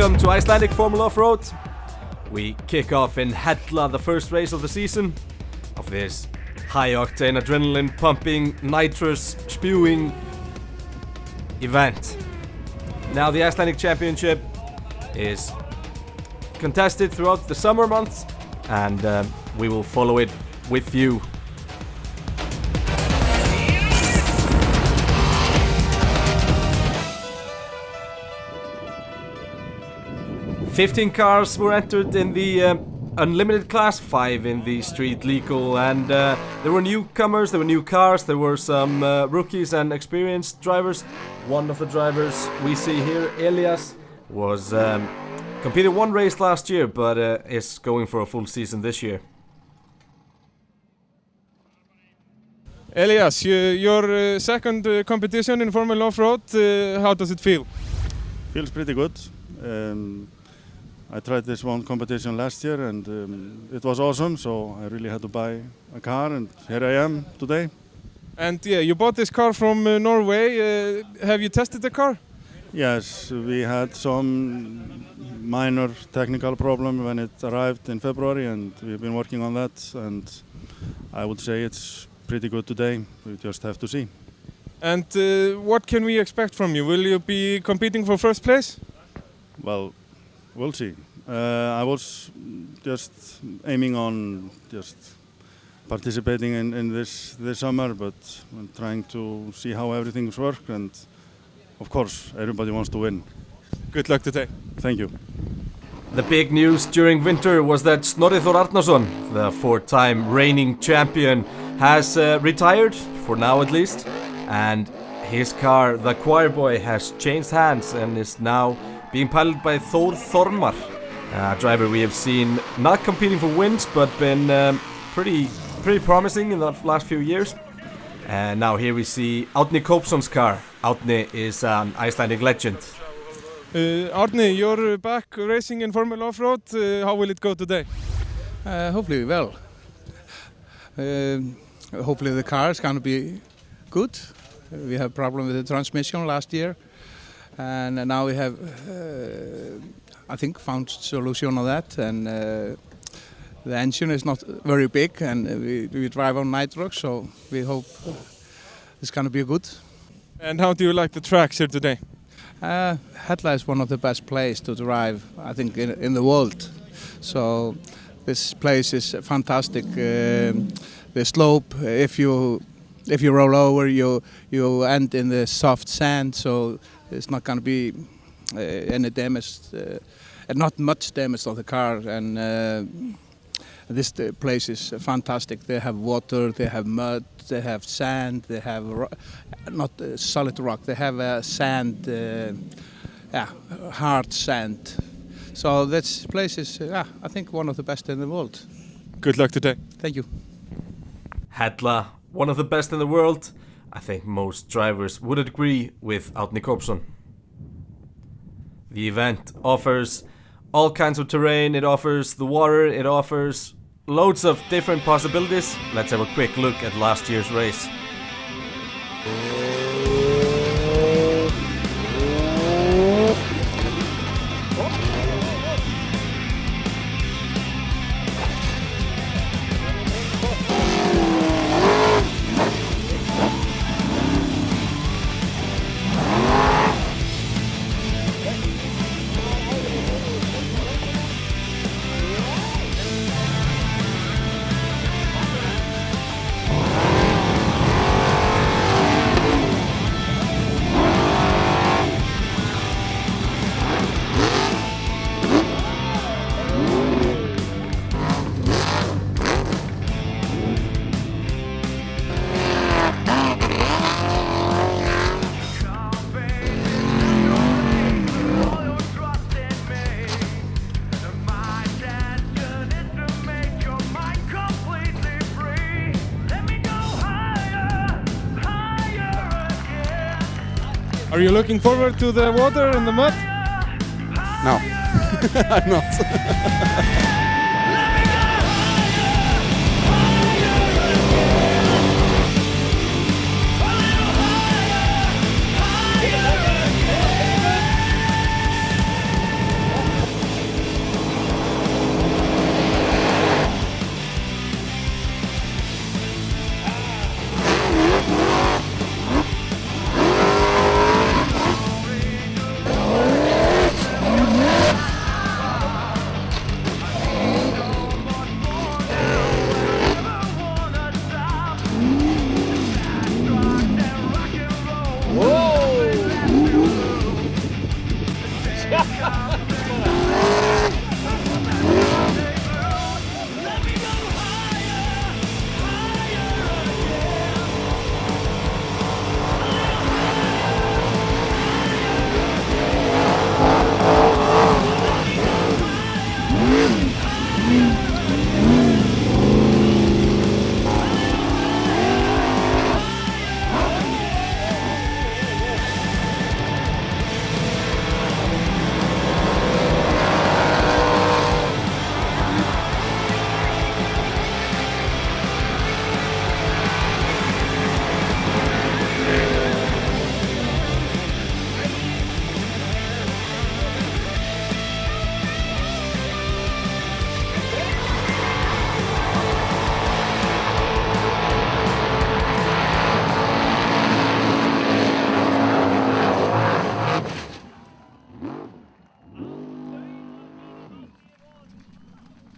Welcome to Icelandic Formula Off-Road. We kick off in Hella, the first race of the season, of this high-octane, adrenaline-pumping, nitrous-spewing event. Now the Icelandic Championship is contested throughout the summer months, and we will follow it with you. "15 cars were entered in the unlimited class, 5 in the street legal, and there were newcomers, there were new cars, there were some rookies and experienced drivers. One of the drivers we see here, Elias, was competed one race last year, but is going for a full season this year. Elias, your second competition in Formula Off-Road, how does it feel? Feels pretty good. I tried this one competition last year and it was awesome, so I really had to buy a car, and here I am today. And yeah, you bought this car from Norway. Have you tested the car? Yes, we had some minor technical problem when it arrived in February, and we've been working on that, and I would say it's pretty good today. We just have to see. And what can we expect from you? Will you be competing for first place? Well, we'll see. I was just aiming on just participating in this summer, but I'm trying to see how everything's work, and of course everybody wants to win. Good luck today. Thank you. The big news during winter was that Snorri Þór Arnarsson, the 4-time reigning champion, has retired, for now at least, and his car, the Choir Boy, has changed hands and is now being piloted by Þór Þormar, a driver we have seen not competing for wins but been pretty promising in the last few years. And now here we see Árni Kópsson's car. Árni is an Icelandic legend. Árni, you're back racing in Formula Off-Road. How will it go today? Hopefully well. Hopefully the car is going to be good. We had a problem with the transmission last year, and now we have, I think, found solution on that. And the engine is not very big, and we drive on nitrox, so we hope it's going to be good. And how do you like the tracks here today? Hella is one of the best places to drive, I think, in the world. So this place is fantastic. The slope, if you roll over, you end in the soft sand, so it's not going to be any damage, not much damage on the car. And this place is fantastic. They have water, they have mud, they have sand, they have not solid rock. They have sand, hard sand. So this place is, I think, one of the best in the world. Good luck today. Thank you. Hella, one of the best in the world. I think most drivers would agree with Árni Kópsson. The event offers all kinds of terrain, it offers the water, it offers loads of different possibilities. Let's have a quick look at last year's race. Are you looking forward to the water and the mud? No, I'm not.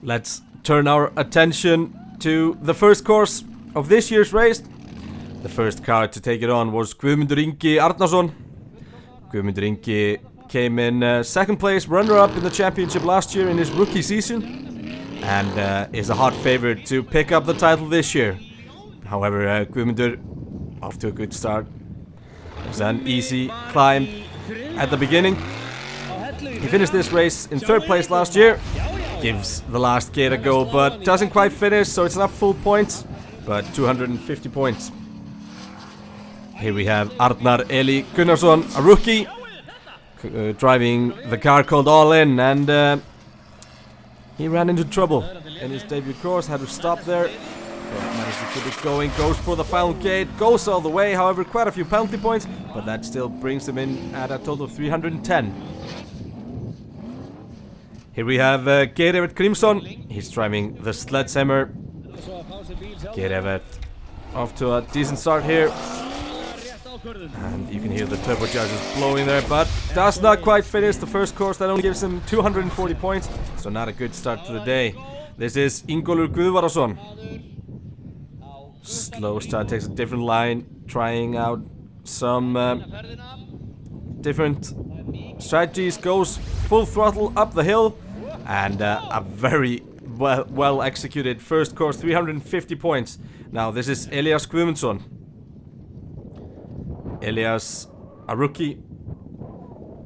Let's turn our attention to the first course of this year's race. The first car to take it on was Guðmundur Ingi Arnarsson. Guðmundur Ingi came in second place, runner-up in the championship last year in his rookie season, and is a hot favorite to pick up the title this year. However, Guðmundur off to a good start. It was an easy climb at the beginning. He finished this race in third place last year. Gives the last gate a go, but doesn't quite finish, so it's not full points, but 250 points. Here we have Arnar Eli Gunnarsson, a rookie, driving the car called All In, and he ran into trouble in his debut course, had to stop there, but managed to keep it going, goes for the final gate, goes all the way, however quite a few penalty points, but that still brings him in at a total of 310. Here we have Geir Evert Grímsson. He's driving the Sledgehammer. Geir Evert off to a decent start here. And you can hear the turbochargers blowing there, but does not quite finish the first course. That only gives him 240 points, so not a good start to the day. This is Ingólfur Guðvarason. Slow start, takes a different line, trying out some different strategies, goes full throttle up the hill, and a very well executed first course, 350 points. Now this is Elias Guðmundsson. Elias, a rookie,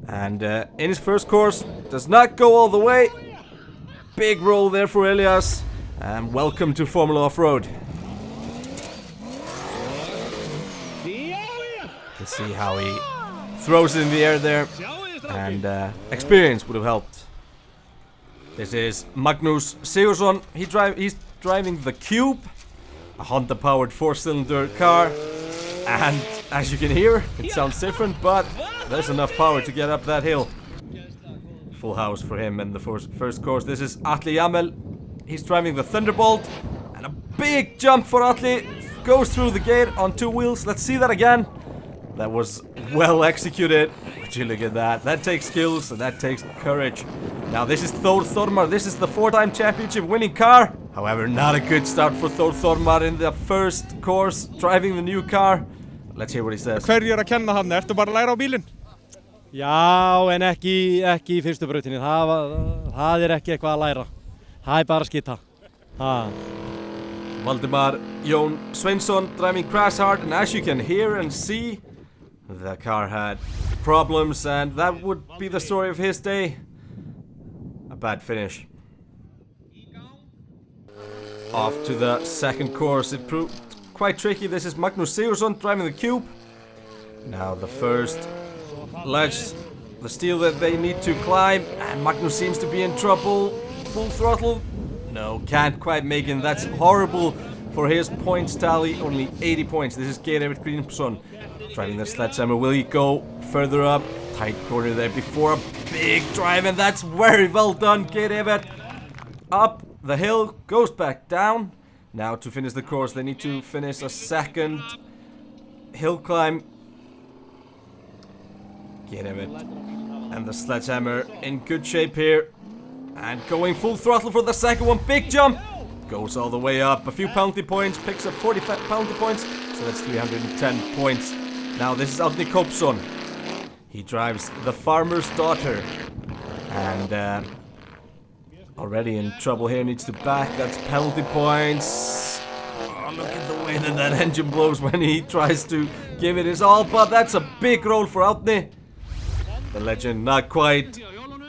and in his first course does not go all the way. Big roll there for Elias, and welcome to Formula Off-Road. You can see how he throws it in the air there, and experience would have helped. This is Magnús Sigurðsson. He's driving the Cube, a Honda-powered 4-cylinder car, and as you can hear, it sounds different, but there's enough power to get up that hill. Full house for him in the first course. This is Atli Jamel. He's driving the Thunderbolt, and a big jump for Atli. Goes through the gate on two wheels. Let's see that again. That was well executed. Would you look at that? That takes skills and that takes courage. Now this is Þór Þormar. This is the 4-time championship winning car. However, not a good start for Þór Þormar in the first course, driving the new car. Let's hear what he says. Hverju að kenna hann? Ertu bara að læra á bílinn? Já, en ekki í fyrstu brautinni. Það ekki eitthvað að læra. Það bara skita. Valdimar Jón Sveinsson driving crash hard, and as you can hear and see, the car had problems, and that would be the story of his day. A bad finish. Off to the second course. It proved quite tricky. This is Magnús Sigurðsson driving the Cube. Now the first ledge, the steel that they need to climb, and Magnús seems to be in trouble. Full throttle. No, can't quite make it. That's horrible for his points tally. Only 80 points. This is Geir Evert Grímsson driving the Sledgehammer. Will he go further up? Tight corner there before a big drive, and that's very well done, Geir Evert. Up the hill, goes back down. Now to finish the course, they need to finish a second hill climb. Geir Evert and the Sledgehammer in good shape here. And going full throttle for the second one. Big jump. Goes all the way up. A few penalty points. Picks up 40 penalty points. So that's 310 points. Now this is Árni Kópsson. He drives the Farmer's Daughter. And already in trouble here. Needs to back. That's penalty points. Oh, look at the way that engine blows when he tries to give it his all. But that's a big roll for Árni. The legend not quite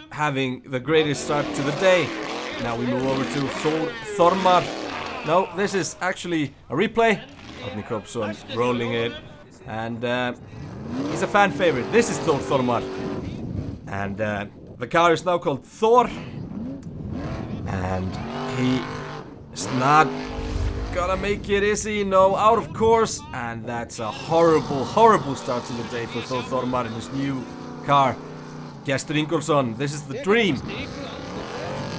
having the greatest start to the day. Now we move over to Þór Þormar. No, this is actually a replay. Árni Kópsson rolling it, and he's a fan favorite. This is Þór Þormar, and the car is now called Thor, and he is not gonna make it, is he? No, out of course, and that's a horrible start to the day for Þór Þormar in his new car. Gestur Ingólfsson, this is the dream.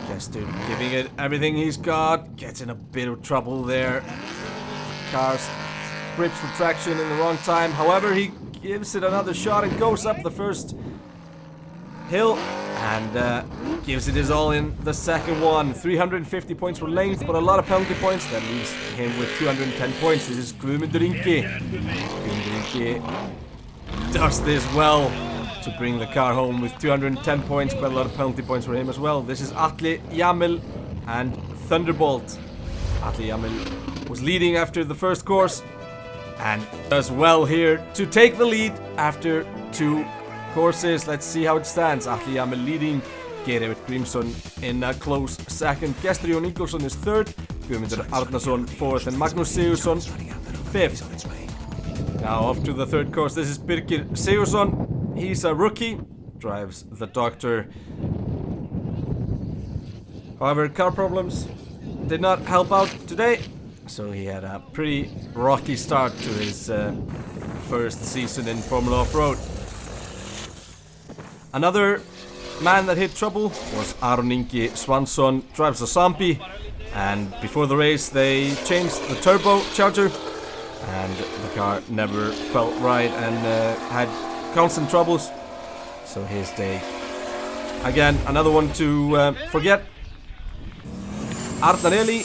Gestur giving it everything he's got, gets in a bit of trouble there. Car grips for traction in the wrong time. However, he gives it another shot and goes up the first hill, and gives it his all in the second one. 350 points for length, but a lot of penalty points. That leaves him with 210 points. This is Guðmundur Ingi. Guðmundur Ingi does this well to bring the car home with 210 points. Quite a lot of penalty points for him as well. This is Atli Jamil and Thunderbolt. Atli Jamil was leading after the first course and does well here to take the lead after 2 courses. Let's see how it stands. Atli Jamil leading, Geir Grímsson in a close second. Gestur Jón Ingólfsson is third, Guðmundur Arnarsson fourth, and Magnús Sigurðsson fifth. Now off to the third course. This is Birgir Sigurðsson. He's a rookie, drives the Doctor. However, car problems did not help out today, so he had a pretty rocky start to his first season in Formula Off-Road. Another man that hit trouble was Aron Ingi Svansson, drives a Zambi, and before the race they changed the turbocharger and the car never felt right and had constant troubles, so his day again, another one to forget. Arnar Eli,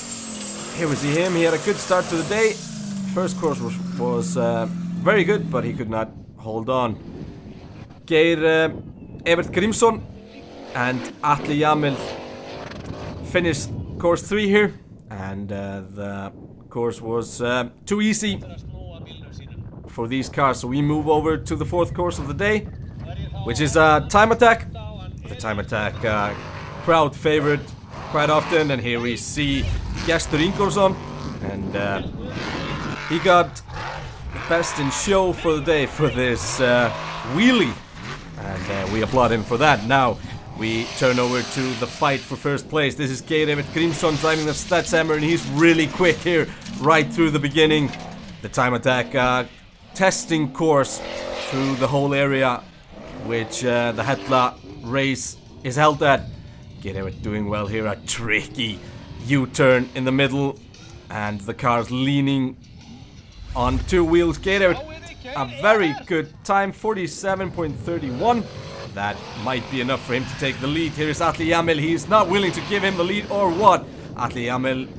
here we see him. He had a good start to the day. First course was very good, but he could not hold on. Geir Grímsson and Atli Jamil finished course 3 here, and the course was too easy for these cars, so we move over to the 4th course of the day, which is Time Attack. The Time Attack crowd favorite quite often, and here we see Gestur Ingólfsson, and he got best in show for the day for this wheelie, and we applaud him for that. Now we turn over to the fight for first place. This is Geir Grímsson driving the Sledgehammer, and he's really quick here right through the beginning. The Time Attack testing course through the whole area, which the Hella race is held at. Geir doing well here, a tricky U-turn in the middle, and the car's leaning on 2 wheels. Geir, a very good time, 47.31. That might be enough for him to take the lead. Here is Atli Jamil. He's not willing to give him the lead, or what? Atli Jamil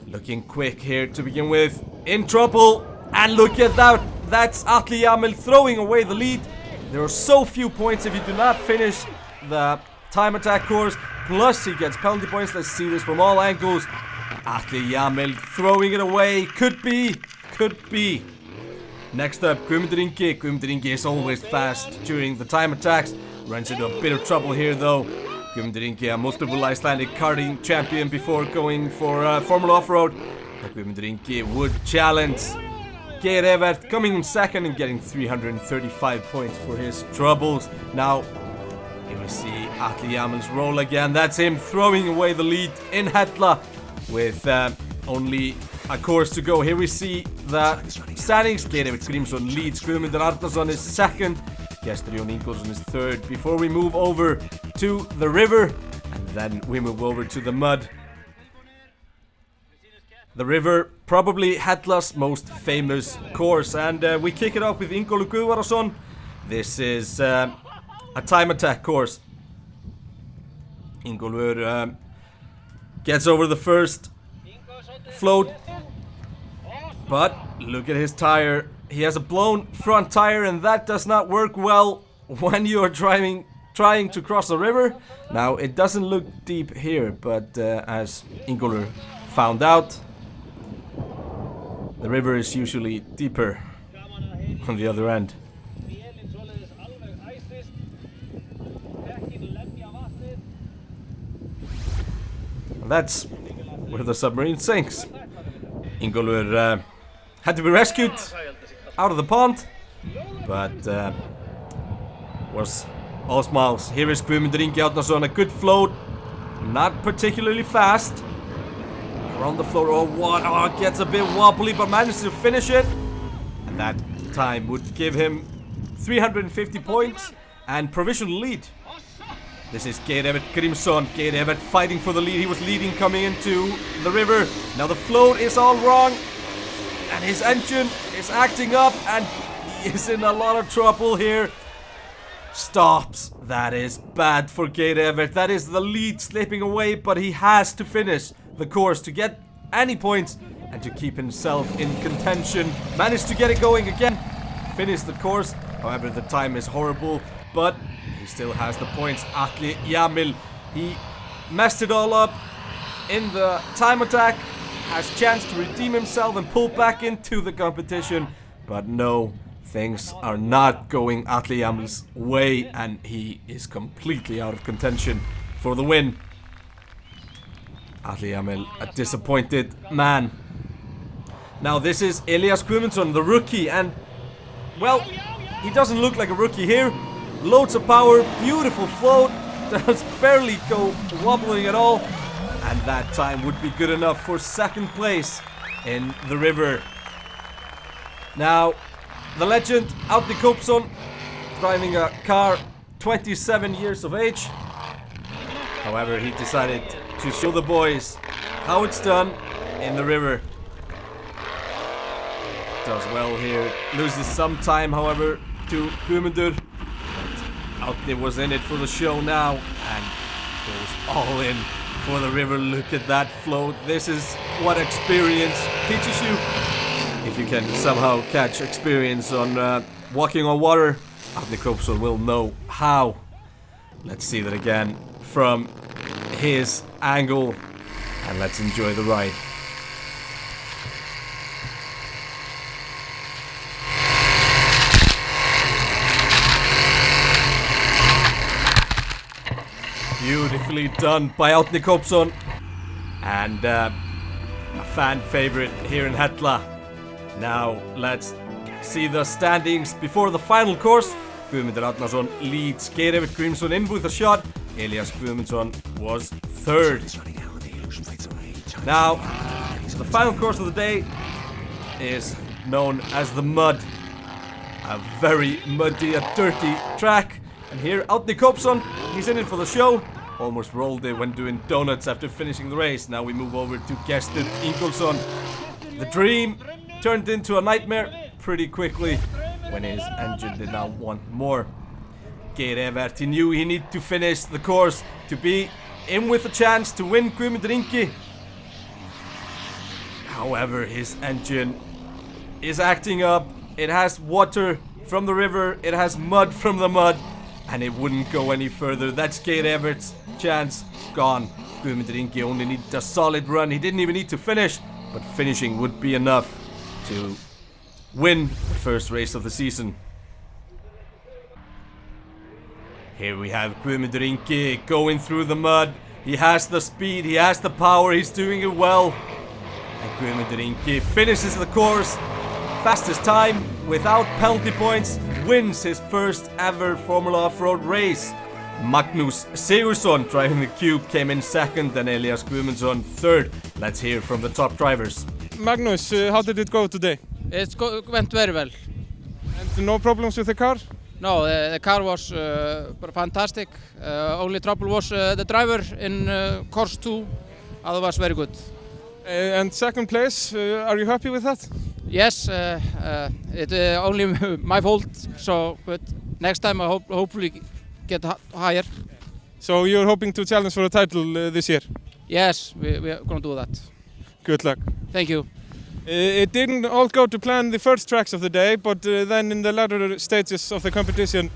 looking quick here to begin with. In trouble, and look at that. That's Atli Jamil throwing away the lead. There are so few points if you do not finish the Time Attack course. Plus he gets penalty points. Let's see this from all angles. Atli Jamil throwing it away. Could be. Next up, Guðmundur Ingi. Guðmundur Ingi is always fast during the Time Attacks. Runs into a bit of trouble here though. Guðmundur Ingi, a multiple Icelandic karting champion before going for Formula Off-Road. Guðmundur Ingi would challenge Geir Evert, coming in second and getting 335 points for his troubles. Now, here we see Atli Jamil's roll again. That's him throwing away the lead in Hella with only a course to go. Here we see the standings. Geir Grímsson leads, Guðmundur Arnarsson is second, Gestur Jón Ingólfsson is third. Before we move over to the river, and then we move over to the mud. The river, probably Hella's most famous course, and we kick it off with Ingólfur Guðvarason. This is a Time Attack course. Ingólfur gets over the first float, but look at his tire. He has a blown front tire, and that does not work well when you are trying to cross a river. Now it doesn't look deep here, but as Ingólfur found out, the river is usually deeper on the other end. And that's where the submarine sinks. Ingólfur had to be rescued out of the pond, but was all smiles. Here is Guðmundur Ingi Árnason, a good float, not particularly fast. Around the floor, oh what, oh, gets a bit wobbly, but manages to finish it. And that time would give him 350 points and provisional lead. This is Geir Grímsson. Geir Evert fighting for the lead. He was leading coming into the river. Now the float is all wrong, and his engine is acting up, and he is in a lot of trouble here. stops. That is bad for Geir Evert. That is the lead slipping away, but he has to finish the course to get any points and to keep himself in contention. Managed to get it going again. Finish the course. However, the time is horrible, but he still has the points. Atli Jamil, he messed it all up in the time attack. Has chance to redeem himself and pull back into the competition, but no, things are not going Atli Jamil's way, and he is completely out of contention for the win. Atli Jamil, a disappointed man. Now this is Elias Guðmundsson, the rookie, and well, he doesn't look like a rookie here. Loads of power, beautiful float, does barely go wobbling at all, and that time would be good enough for second place in the river. Now, the legend Árni Kópsson, driving a car 27 years of age. However, he decided to show the boys how it's done in the river. Does well here, loses some time, however, to Guðmundur. Árni was in it for the show now and goes all in for the river. Look at that float. This is what experience teaches you. If you can somehow catch experience on walking on water, Árni Kópsson will know how. Let's see that again from his angle, and let's enjoy the ride. Beautifully done by Árni Kópsson, and a fan favorite here in Hella. Now let's see the standings before the final course. Guðmundur Árnason leads Geir Evert Grímsson in with a shot. Elias Guðmundsson was third. Now, the final course of the day is known as the Mud. A very muddy, a dirty track. And here, Árni Kópsson, he's in it for the show. Almost rolled it when doing donuts after finishing the race. Now we move over to Gestur Ingolfsson. The dream turned into a nightmare pretty quickly when his engine did not want more. Geir Evert, he knew he needed to finish the course to be in with a chance to win Guðmundur Ingi. However, his engine is acting up. It has water from the river, it has mud from the mud, and it wouldn't go any further. That's Geir Evert's chance gone. Guðmundur Ingi only needed a solid run. He didn't even need to finish, but finishing would be enough to win the first race of the season. Here we have Guðmundur Ingi going through the mud. He has the speed, he has the power, he's doing it well. And Guðmundur Ingi finishes the course, fastest time, without penalty points, wins his first ever Formula Off-Road race. Magnús Sigurðsson, driving the Cube, came in second, and Elias Guðmundsson third. Let's hear from the top drivers. Magnus, how did it go today? It went very well. And no problems with the car? No, the car was fantastic. Only trouble was the driver in course 2. Otherwise, very good. And second place, are you happy with that? Yes, it's only my fault. So, but next time I hopefully get higher. So you're hoping to challenge for a title this year? Yes, we are going to do that. Good luck. Thank you. It didn't all go to plan the first tracks of the day, but then in the latter stages of the competition,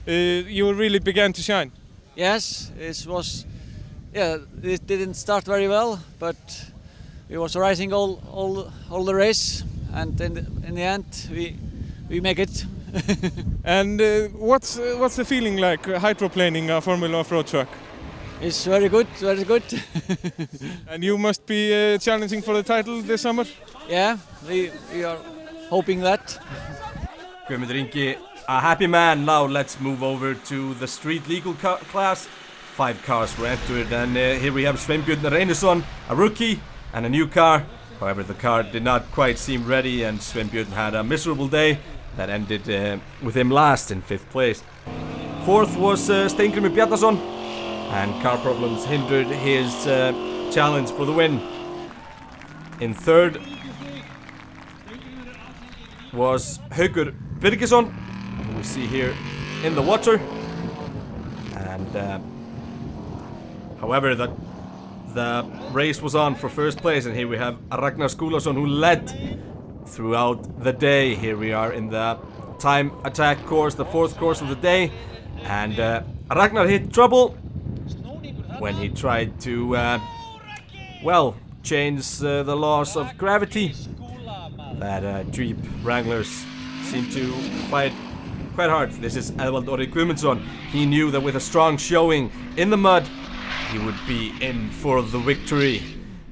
you really began to shine. Yes, it was. Yeah, it didn't start very well, but we was rising all the race, and in the end we make it. And what's the feeling like hydroplaning a Formula Off-Road truck? It's very good, very good. And you must be challenging for the title this summer? Yeah, we are hoping that. Guðmundur Ingi, a happy man. Now let's move over to the street legal class. 5 cars were entered, and here we have Sveinbjörn Reynisson, a rookie, and a new car. However, the car did not quite seem ready, and Sveinbjörn had a miserable day that ended with him last in 5th place. 4th was Steingrímur Bjarnason, and car problems hindered his challenge for the win. In 3rd was Haukur Birgisson, who we see here in the water. And however, the race was on for first place, and here we have Ragnar Skúlason, who led throughout the day. Here we are in the time attack course, the 4th course of the day, and Ragnar hit trouble when he tried to, well, change the laws of gravity that Jeep Wranglers seem to fight quite hard. This is Edvald Orri Guðmundsson. He knew that with a strong showing in the mud, he would be in for the victory.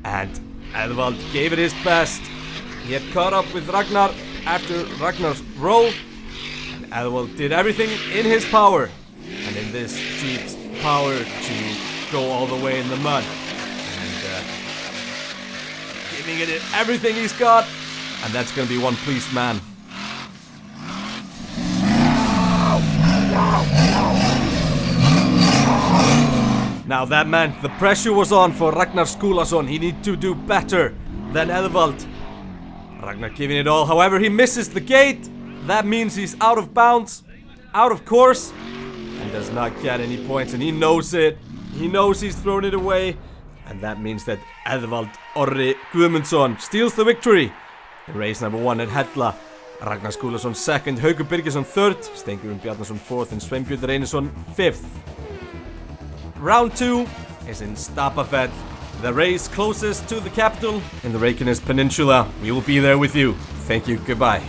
And Edvald gave it his best. He had caught up with Ragnar after Ragnar's roll, and Edvald did everything in his power, and in this Jeep's power, to go all the way in the mud. And giving it everything he's got, and that's gonna be one pleased man. Now that meant the pressure was on for Ragnar Skúlason. He needed to do better than Edvald. Ragnar giving it all, however he misses the gate. That means he's out of bounds, out of course, and does not get any points, and he knows it. He knows he's thrown it away, and that means that Edvald Orri Guðmundsson steals the victory in race number 1 at Hella. Ragnar Skúlason 2nd, Haukur Birgisson 3rd, Steingrímur Bjarnason 4th, and Sveinbjörn Reynisson 5th. Round 2 is in Stapafell, the race closest to the capital in the Reykjanes Peninsula. We will be there with you. Thank you, goodbye.